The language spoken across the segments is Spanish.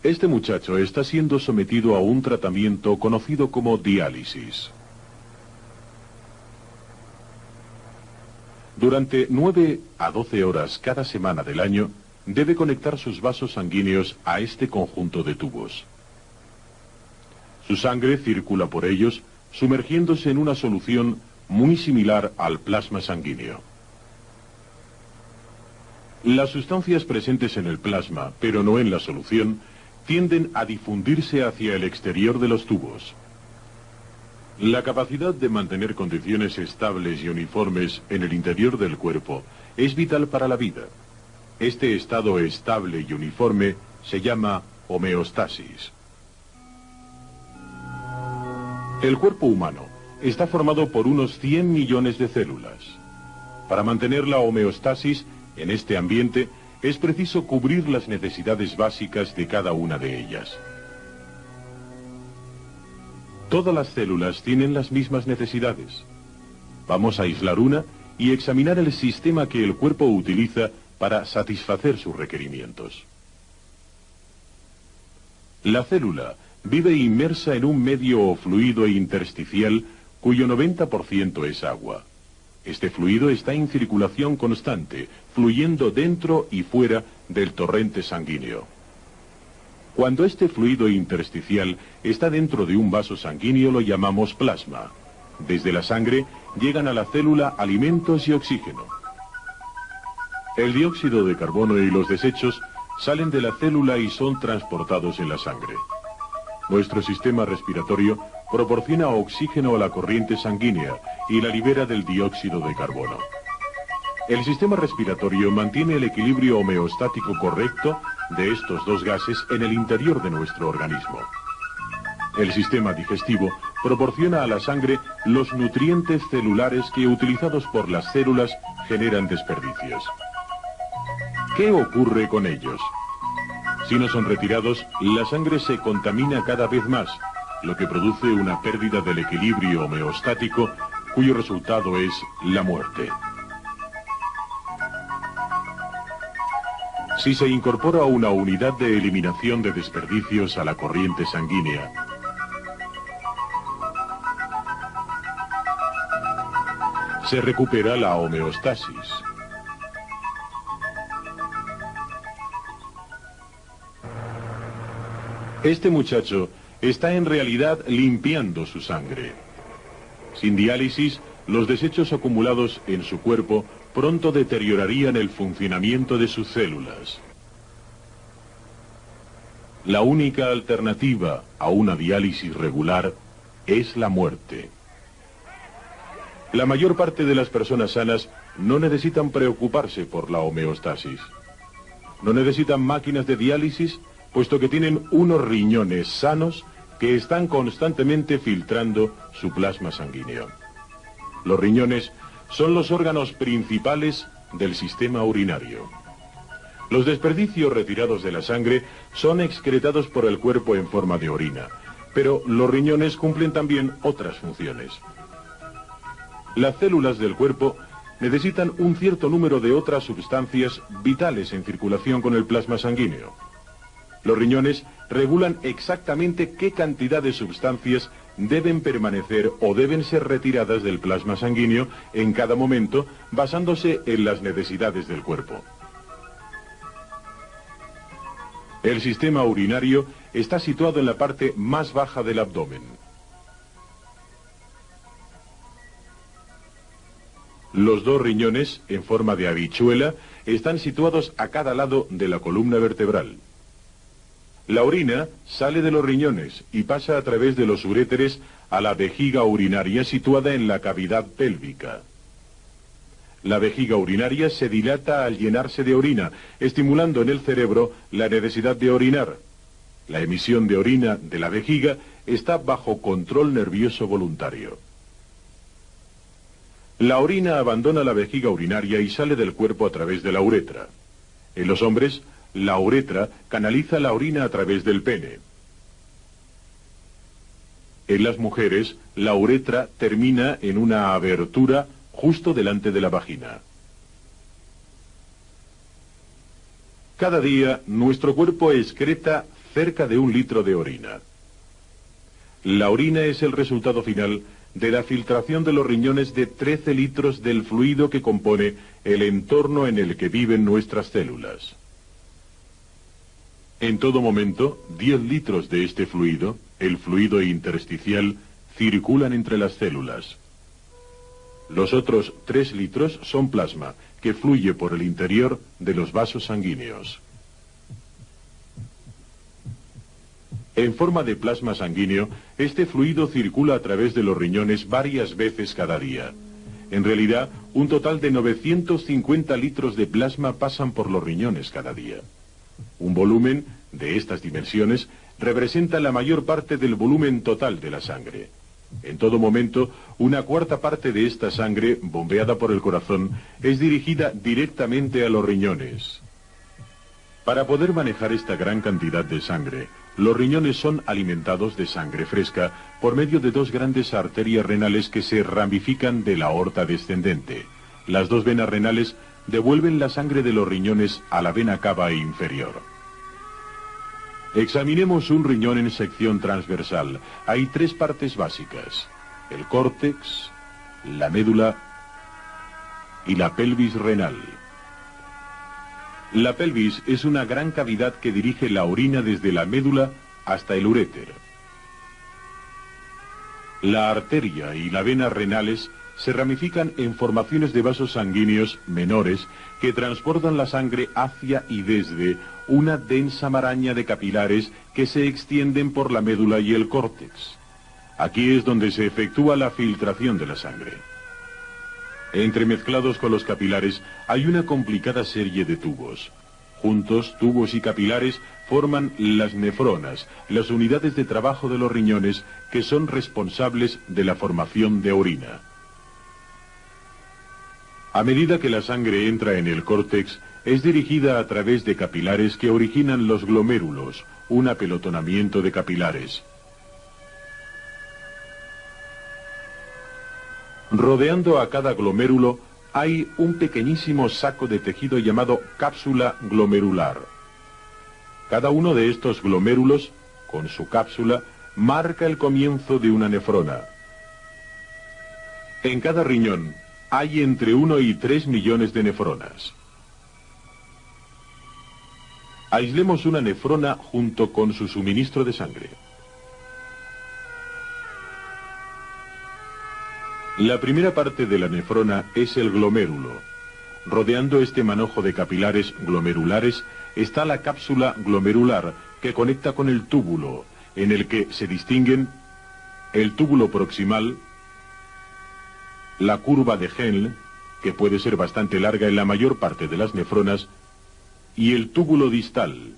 Este muchacho está siendo sometido a un tratamiento conocido como diálisis. Durante 9 a 12 horas cada semana del año, debe conectar sus vasos sanguíneos a este conjunto de tubos. Su sangre circula por ellos, sumergiéndose en una solución muy similar al plasma sanguíneo. Las sustancias presentes en el plasma, pero no en la solución, tienden a difundirse hacia el exterior de los tubos. La capacidad de mantener condiciones estables y uniformes en el interior del cuerpo es vital para la vida. Este estado estable y uniforme se llama homeostasis. El cuerpo humano está formado por unos 100 millones de células. Para mantener la homeostasis en este ambiente, es preciso cubrir las necesidades básicas de cada una de ellas. Todas las células tienen las mismas necesidades. Vamos a aislar una y examinar el sistema que el cuerpo utiliza para satisfacer sus requerimientos. La célula vive inmersa en un medio o fluido intersticial cuyo 90% es agua. Este fluido está en circulación constante, fluyendo dentro y fuera del torrente sanguíneo. Cuando este fluido intersticial está dentro de un vaso sanguíneo lo llamamos plasma. Desde la sangre llegan a la célula alimentos y oxígeno. El dióxido de carbono y los desechos salen de la célula y son transportados en la sangre. Nuestro sistema respiratorio proporciona oxígeno a la corriente sanguínea y la libera del dióxido de carbono. El sistema respiratorio mantiene el equilibrio homeostático correcto de estos dos gases en el interior de nuestro organismo. El sistema digestivo proporciona a la sangre los nutrientes celulares que, utilizados por las células, generan desperdicios. ¿Qué ocurre con ellos? Si no son retirados, la sangre se contamina cada vez más, lo que produce una pérdida del equilibrio homeostático, cuyo resultado es la muerte. Si se incorpora una unidad de eliminación de desperdicios a la corriente sanguínea, se recupera la homeostasis. Este muchacho está en realidad limpiando su sangre. Sin diálisis, los desechos acumulados en su cuerpo pronto deteriorarían el funcionamiento de sus células. La única alternativa a una diálisis regular es la muerte. La mayor parte de las personas sanas no necesitan preocuparse por la homeostasis. No necesitan máquinas de diálisis, puesto que tienen unos riñones sanos que están constantemente filtrando su plasma sanguíneo. Los riñones son los órganos principales del sistema urinario. Los desperdicios retirados de la sangre son excretados por el cuerpo en forma de orina, pero los riñones cumplen también otras funciones. Las células del cuerpo necesitan un cierto número de otras sustancias vitales en circulación con el plasma sanguíneo. Los riñones regulan exactamente qué cantidad de sustancias deben permanecer o deben ser retiradas del plasma sanguíneo en cada momento, basándose en las necesidades del cuerpo. El sistema urinario está situado en la parte más baja del abdomen. Los dos riñones, en forma de habichuela, están situados a cada lado de la columna vertebral. La orina sale de los riñones y pasa a través de los uréteres a la vejiga urinaria situada en la cavidad pélvica. La vejiga urinaria se dilata al llenarse de orina, estimulando en el cerebro la necesidad de orinar. La emisión de orina de la vejiga está bajo control nervioso voluntario. La orina abandona la vejiga urinaria y sale del cuerpo a través de la uretra. En los hombres, la uretra canaliza la orina a través del pene. En las mujeres, la uretra termina en una abertura justo delante de la vagina. Cada día, nuestro cuerpo excreta cerca de 1 litro de orina. La orina es el resultado final de la filtración de los riñones de 13 litros del fluido que compone el entorno en el que viven nuestras células. En todo momento, 10 litros de este fluido, el fluido intersticial, circulan entre las células. Los otros 3 litros son plasma, que fluye por el interior de los vasos sanguíneos. En forma de plasma sanguíneo, este fluido circula a través de los riñones varias veces cada día. En realidad, un total de 950 litros de plasma pasan por los riñones cada día. Un volumen de estas dimensiones representa la mayor parte del volumen total de la sangre. En todo momento, 1/4 parte de esta sangre, bombeada por el corazón, es dirigida directamente a los riñones. Para poder manejar esta gran cantidad de sangre, los riñones son alimentados de sangre fresca por medio de 2 grandes arterias renales que se ramifican de la aorta descendente. Las 2 venas renales devuelven la sangre de los riñones a la vena cava inferior. Examinemos un riñón en sección transversal. Hay 3 partes básicas: el córtex, la médula y la pelvis renal. La pelvis es una gran cavidad que dirige la orina desde la médula hasta el uréter. La arteria y la vena renales se ramifican en formaciones de vasos sanguíneos menores que transportan la sangre hacia y desde una densa maraña de capilares que se extienden por la médula y el córtex. Aquí es donde se efectúa la filtración de la sangre. Entremezclados con los capilares hay una complicada serie de tubos. Juntos, tubos y capilares forman las nefronas, las unidades de trabajo de los riñones que son responsables de la formación de orina. A medida que la sangre entra en el córtex, es dirigida a través de capilares que originan los glomérulos, un apelotonamiento de capilares. Rodeando a cada glomérulo hay un pequeñísimo saco de tejido llamado cápsula glomerular. Cada uno de estos glomérulos, con su cápsula, marca el comienzo de una nefrona. En cada riñón hay entre 1 y 3 millones de nefronas. Aislemos una nefrona junto con su suministro de sangre. La primera parte de la nefrona es el glomérulo. Rodeando este manojo de capilares glomerulares está la cápsula glomerular que conecta con el túbulo, en el que se distinguen el túbulo proximal, la curva de Henle, que puede ser bastante larga en la mayor parte de las nefronas, y el túbulo distal.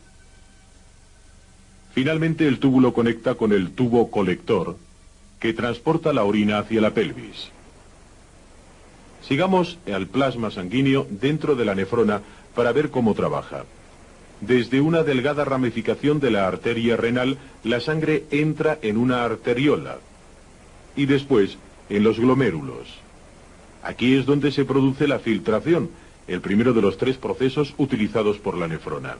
Finalmente el túbulo conecta con el tubo colector, que transporta la orina hacia la pelvis. Sigamos al plasma sanguíneo dentro de la nefrona para ver cómo trabaja. Desde una delgada ramificación de la arteria renal, la sangre entra en una arteriola y después en los glomérulos. Aquí es donde se produce la filtración, el primero de los 3 procesos utilizados por la nefrona.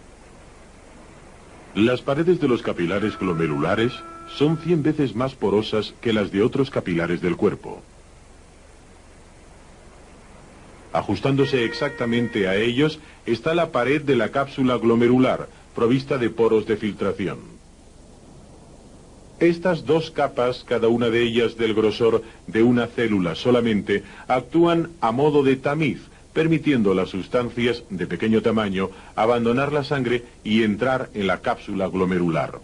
Las paredes de los capilares glomerulares son 100 veces más porosas que las de otros capilares del cuerpo. Ajustándose exactamente a ellos está la pared de la cápsula glomerular, provista de poros de filtración. Estas 2 capas, cada una de ellas del grosor de una célula solamente, actúan a modo de tamiz, permitiendo a las sustancias de pequeño tamaño abandonar la sangre y entrar en la cápsula glomerular.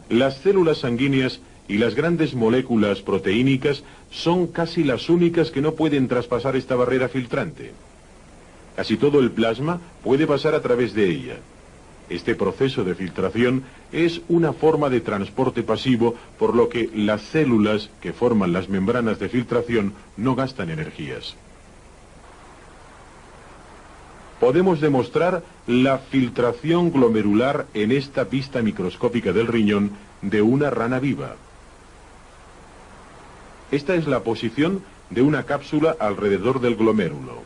Las células sanguíneas y las grandes moléculas proteínicas son casi las únicas que no pueden traspasar esta barrera filtrante. Casi todo el plasma puede pasar a través de ella. Este proceso de filtración es una forma de transporte pasivo, por lo que las células que forman las membranas de filtración no gastan energías. Podemos demostrar la filtración glomerular en esta vista microscópica del riñón de una rana viva. Esta es la posición de una cápsula alrededor del glomérulo.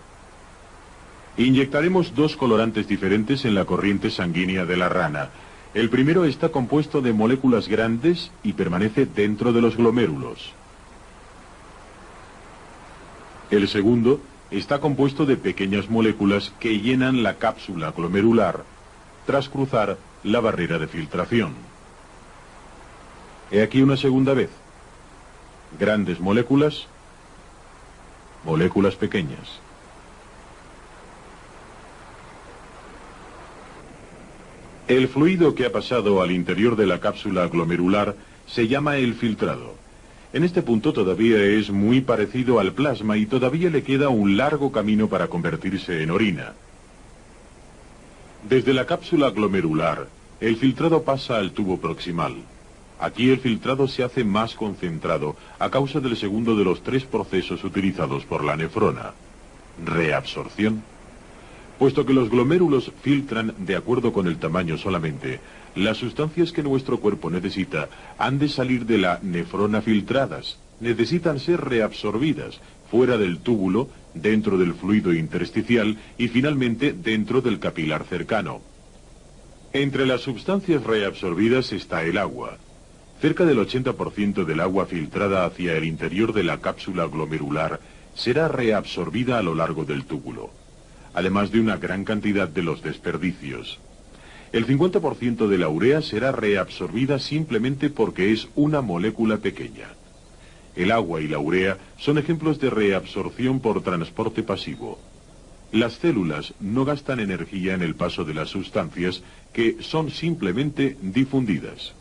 Inyectaremos 2 colorantes diferentes en la corriente sanguínea de la rana. El primero está compuesto de moléculas grandes y permanece dentro de los glomérulos. El segundo está compuesto de pequeñas moléculas que llenan la cápsula glomerular tras cruzar la barrera de filtración. He aquí una segunda vez. Grandes moléculas, moléculas pequeñas. El fluido que ha pasado al interior de la cápsula glomerular se llama el filtrado. En este punto todavía es muy parecido al plasma y todavía le queda un largo camino para convertirse en orina. Desde la cápsula glomerular, el filtrado pasa al tubo proximal. Aquí el filtrado se hace más concentrado a causa del segundo de los tres procesos utilizados por la nefrona: reabsorción. Puesto que los glomérulos filtran de acuerdo con el tamaño solamente, las sustancias que nuestro cuerpo necesita han de salir de la nefrona filtradas, necesitan ser reabsorbidas fuera del túbulo, dentro del fluido intersticial y finalmente dentro del capilar cercano. Entre las sustancias reabsorbidas está el agua. Cerca del 80% del agua filtrada hacia el interior de la cápsula glomerular será reabsorbida a lo largo del túbulo, además de una gran cantidad de los desperdicios. El 50% de la urea será reabsorbida simplemente porque es una molécula pequeña. El agua y la urea son ejemplos de reabsorción por transporte pasivo. Las células no gastan energía en el paso de las sustancias, que son simplemente difundidas.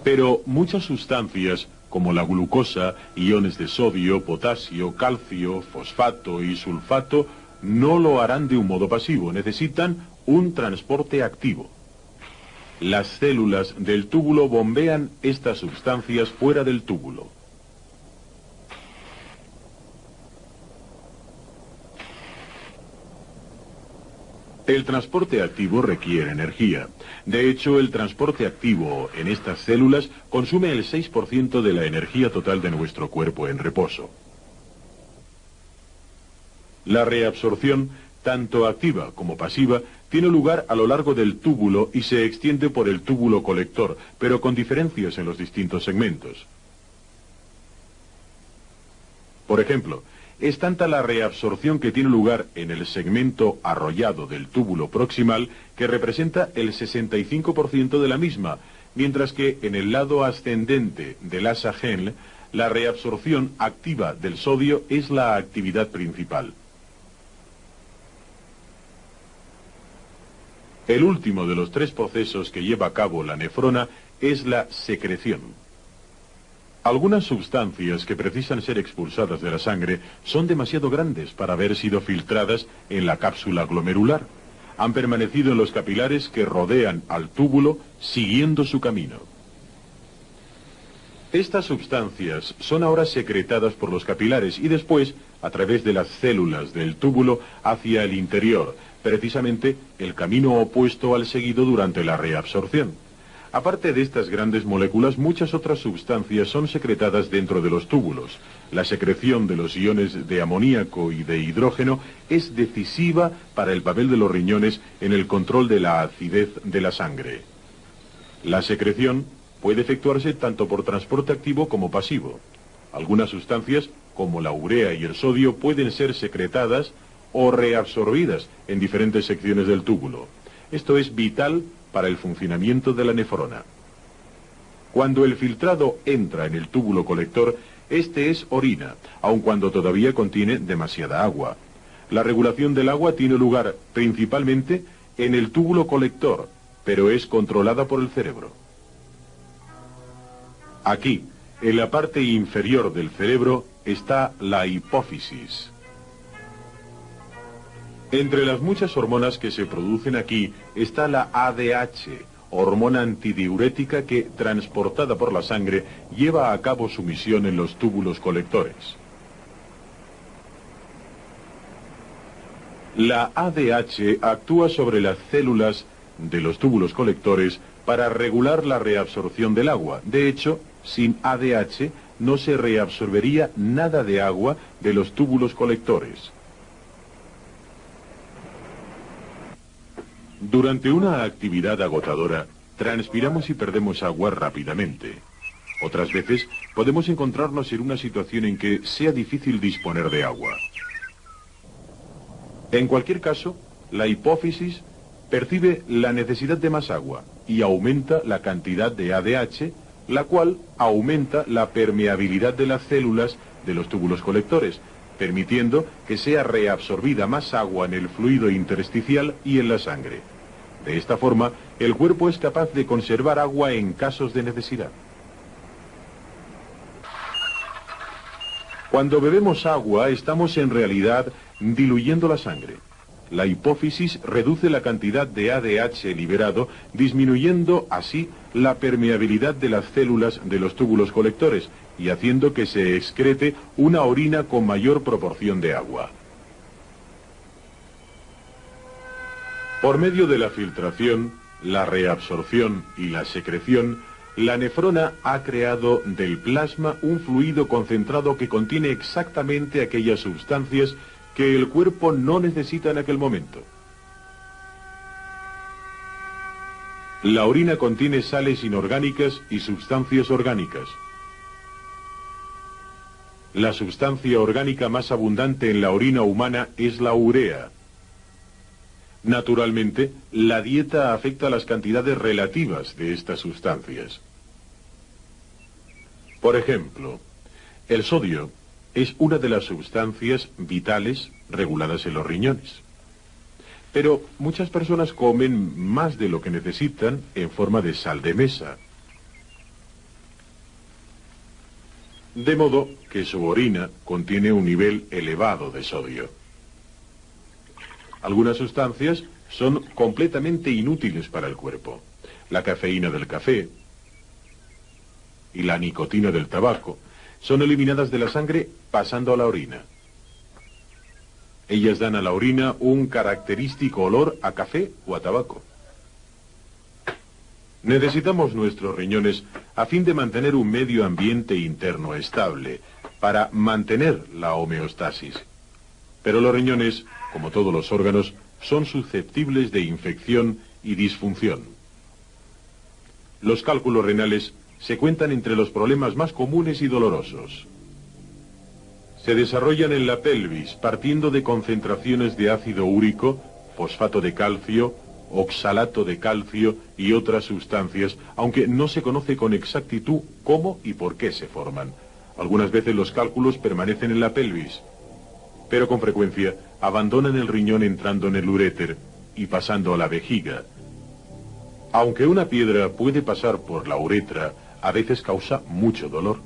Pero muchas sustancias, como la glucosa, iones de sodio, potasio, calcio, fosfato y sulfato, no lo harán de un modo pasivo, necesitan un transporte activo. Las células del túbulo bombean estas sustancias fuera del túbulo. El transporte activo requiere energía. De hecho, el transporte activo en estas células consume el 6% de la energía total de nuestro cuerpo en reposo. La reabsorción, tanto activa como pasiva, tiene lugar a lo largo del túbulo y se extiende por el túbulo colector, pero con diferencias en los distintos segmentos. Por ejemplo, es tanta la reabsorción que tiene lugar en el segmento arrollado del túbulo proximal, que representa el 65% de la misma, mientras que en el lado ascendente del asa Henle, la reabsorción activa del sodio es la actividad principal. El último de los tres procesos que lleva a cabo la nefrona es la secreción. Algunas sustancias que precisan ser expulsadas de la sangre son demasiado grandes para haber sido filtradas en la cápsula glomerular. Han permanecido en los capilares que rodean al túbulo, siguiendo su camino. Estas sustancias son ahora secretadas por los capilares y después, a través de las células del túbulo, hacia el interior, precisamente el camino opuesto al seguido durante la reabsorción. Aparte de estas grandes moléculas, muchas otras sustancias son secretadas dentro de los túbulos. La secreción de los iones de amoníaco y de hidrógeno es decisiva para el papel de los riñones en el control de la acidez de la sangre. La secreción puede efectuarse tanto por transporte activo como pasivo. Algunas sustancias, como la urea y el sodio, pueden ser secretadas o reabsorbidas en diferentes secciones del túbulo. Esto es vital para el funcionamiento de la nefrona. Cuando el filtrado entra en el túbulo colector, este es orina, aun cuando todavía contiene demasiada agua. La regulación del agua tiene lugar principalmente en el túbulo colector, pero es controlada por el cerebro. Aquí, en la parte inferior del cerebro, está la hipófisis. Entre las muchas hormonas que se producen aquí está la ADH, hormona antidiurética que, transportada por la sangre, lleva a cabo su misión en los túbulos colectores. La ADH actúa sobre las células de los túbulos colectores para regular la reabsorción del agua. De hecho, sin ADH no se reabsorbería nada de agua de los túbulos colectores. Durante una actividad agotadora, transpiramos y perdemos agua rápidamente. Otras veces podemos encontrarnos en una situación en que sea difícil disponer de agua. En cualquier caso, la hipófisis percibe la necesidad de más agua y aumenta la cantidad de ADH, la cual aumenta la permeabilidad de las células de los túbulos colectores, permitiendo que sea reabsorbida más agua en el fluido intersticial y en la sangre. De esta forma, el cuerpo es capaz de conservar agua en casos de necesidad. Cuando bebemos agua, estamos en realidad diluyendo la sangre. La hipófisis reduce la cantidad de ADH liberado, disminuyendo así la permeabilidad de las células de los túbulos colectores y haciendo que se excrete una orina con mayor proporción de agua. Por medio de la filtración, la reabsorción y la secreción, la nefrona ha creado del plasma un fluido concentrado que contiene exactamente aquellas sustancias que el cuerpo no necesita en aquel momento. La orina contiene sales inorgánicas y sustancias orgánicas. La sustancia orgánica más abundante en la orina humana es la urea. Naturalmente, la dieta afecta las cantidades relativas de estas sustancias. Por ejemplo, el sodio es una de las sustancias vitales reguladas en los riñones. Pero muchas personas comen más de lo que necesitan en forma de sal de mesa. De modo que su orina contiene un nivel elevado de sodio. Algunas sustancias son completamente inútiles para el cuerpo. La cafeína del café y la nicotina del tabaco son eliminadas de la sangre pasando a la orina. Ellas dan a la orina un característico olor a café o a tabaco. Necesitamos nuestros riñones a fin de mantener un medio ambiente interno estable, para mantener la homeostasis. Pero los riñones, como todos los órganos, son susceptibles de infección y disfunción. Los cálculos renales se cuentan entre los problemas más comunes y dolorosos. Se desarrollan en la pelvis partiendo de concentraciones de ácido úrico, fosfato de calcio, oxalato de calcio y otras sustancias, aunque no se conoce con exactitud cómo y por qué se forman. Algunas veces los cálculos permanecen en la pelvis, pero con frecuencia abandonan el riñón entrando en el uréter y pasando a la vejiga. Aunque una piedra puede pasar por la uretra, a veces causa mucho dolor.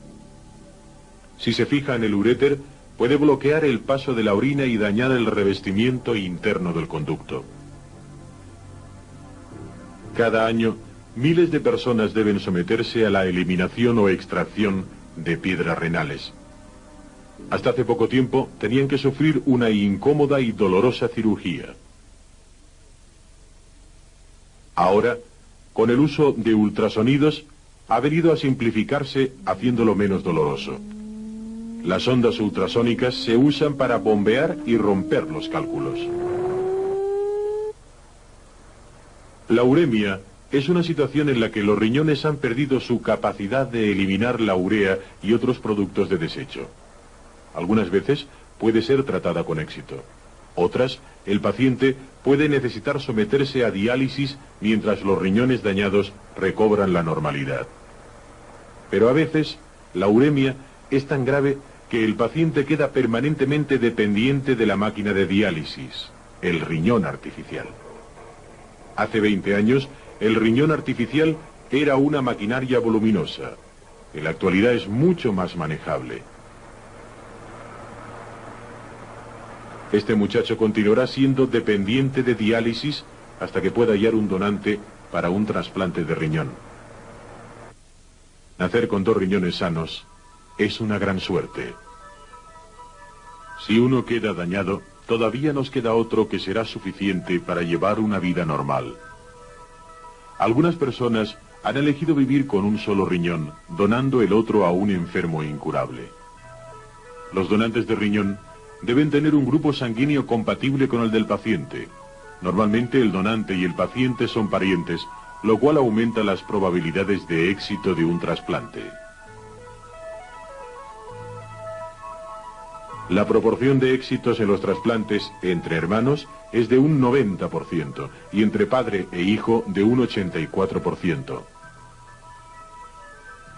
Si se fija en el uréter, puede bloquear el paso de la orina y dañar el revestimiento interno del conducto. Cada año, miles de personas deben someterse a la eliminación o extracción de piedras renales. Hasta hace poco tiempo tenían que sufrir una incómoda y dolorosa cirugía. Ahora, con el uso de ultrasonidos, ha venido a simplificarse haciéndolo menos doloroso. Las ondas ultrasónicas se usan para bombear y romper los cálculos. La uremia es una situación en la que los riñones han perdido su capacidad de eliminar la urea y otros productos de desecho. Algunas veces puede ser tratada con éxito. Otras, el paciente puede necesitar someterse a diálisis mientras los riñones dañados recobran la normalidad. Pero a veces, la uremia es tan grave que el paciente queda permanentemente dependiente de la máquina de diálisis, el riñón artificial. Hace 20 años, el riñón artificial era una maquinaria voluminosa. En la actualidad es mucho más manejable. Este muchacho continuará siendo dependiente de diálisis hasta que pueda hallar un donante para un trasplante de riñón. Nacer con 2 riñones sanos es una gran suerte. Si uno queda dañado, todavía nos queda otro que será suficiente para llevar una vida normal. Algunas personas han elegido vivir con un solo riñón, donando el otro a un enfermo incurable. Los donantes de riñón deben tener un grupo sanguíneo compatible con el del paciente. Normalmente el donante y el paciente son parientes, lo cual aumenta las probabilidades de éxito de un trasplante. La proporción de éxitos en los trasplantes entre hermanos es de un 90% y entre padre e hijo de un 84%.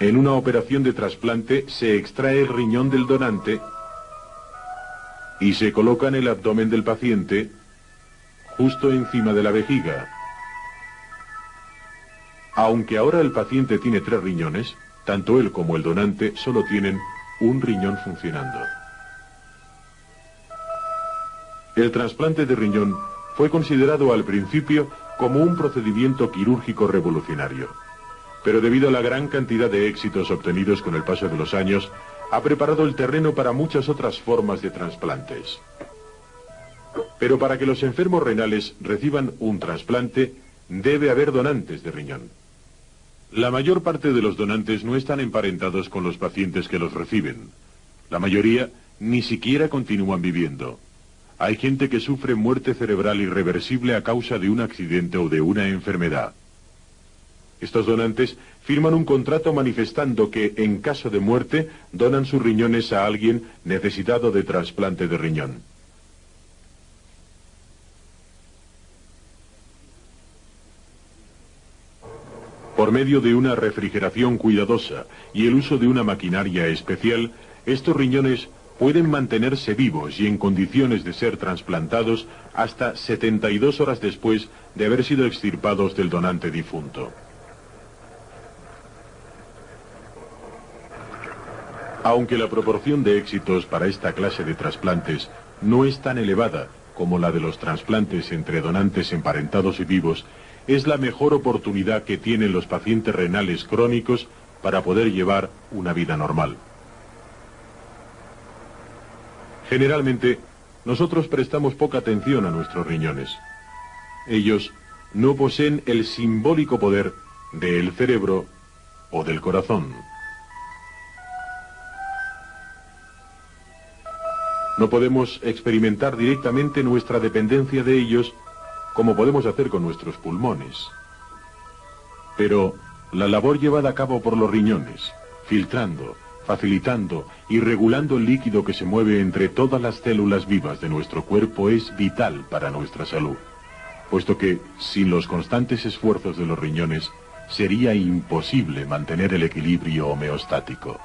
En una operación de trasplante se extrae el riñón del donante y se coloca en el abdomen del paciente, justo encima de la vejiga. Aunque ahora el paciente tiene 3 riñones, tanto él como el donante solo tienen un riñón funcionando. El trasplante de riñón fue considerado al principio como un procedimiento quirúrgico revolucionario, pero debido a la gran cantidad de éxitos obtenidos con el paso de los años, ha preparado el terreno para muchas otras formas de trasplantes. Pero para que los enfermos renales reciban un trasplante, debe haber donantes de riñón. La mayor parte de los donantes no están emparentados con los pacientes que los reciben. La mayoría ni siquiera continúan viviendo. Hay gente que sufre muerte cerebral irreversible a causa de un accidente o de una enfermedad. Estos donantes firman un contrato manifestando que, en caso de muerte, donan sus riñones a alguien necesitado de trasplante de riñón. Por medio de una refrigeración cuidadosa y el uso de una maquinaria especial, estos riñones pueden mantenerse vivos y en condiciones de ser trasplantados hasta 72 horas después de haber sido extirpados del donante difunto. Aunque la proporción de éxitos para esta clase de trasplantes no es tan elevada como la de los trasplantes entre donantes emparentados y vivos, es la mejor oportunidad que tienen los pacientes renales crónicos para poder llevar una vida normal. Generalmente, nosotros prestamos poca atención a nuestros riñones. Ellos no poseen el simbólico poder del cerebro o del corazón. No podemos experimentar directamente nuestra dependencia de ellos como podemos hacer con nuestros pulmones. Pero la labor llevada a cabo por los riñones, filtrando, facilitando y regulando el líquido que se mueve entre todas las células vivas de nuestro cuerpo es vital para nuestra salud, puesto que, sin los constantes esfuerzos de los riñones, sería imposible mantener el equilibrio homeostático.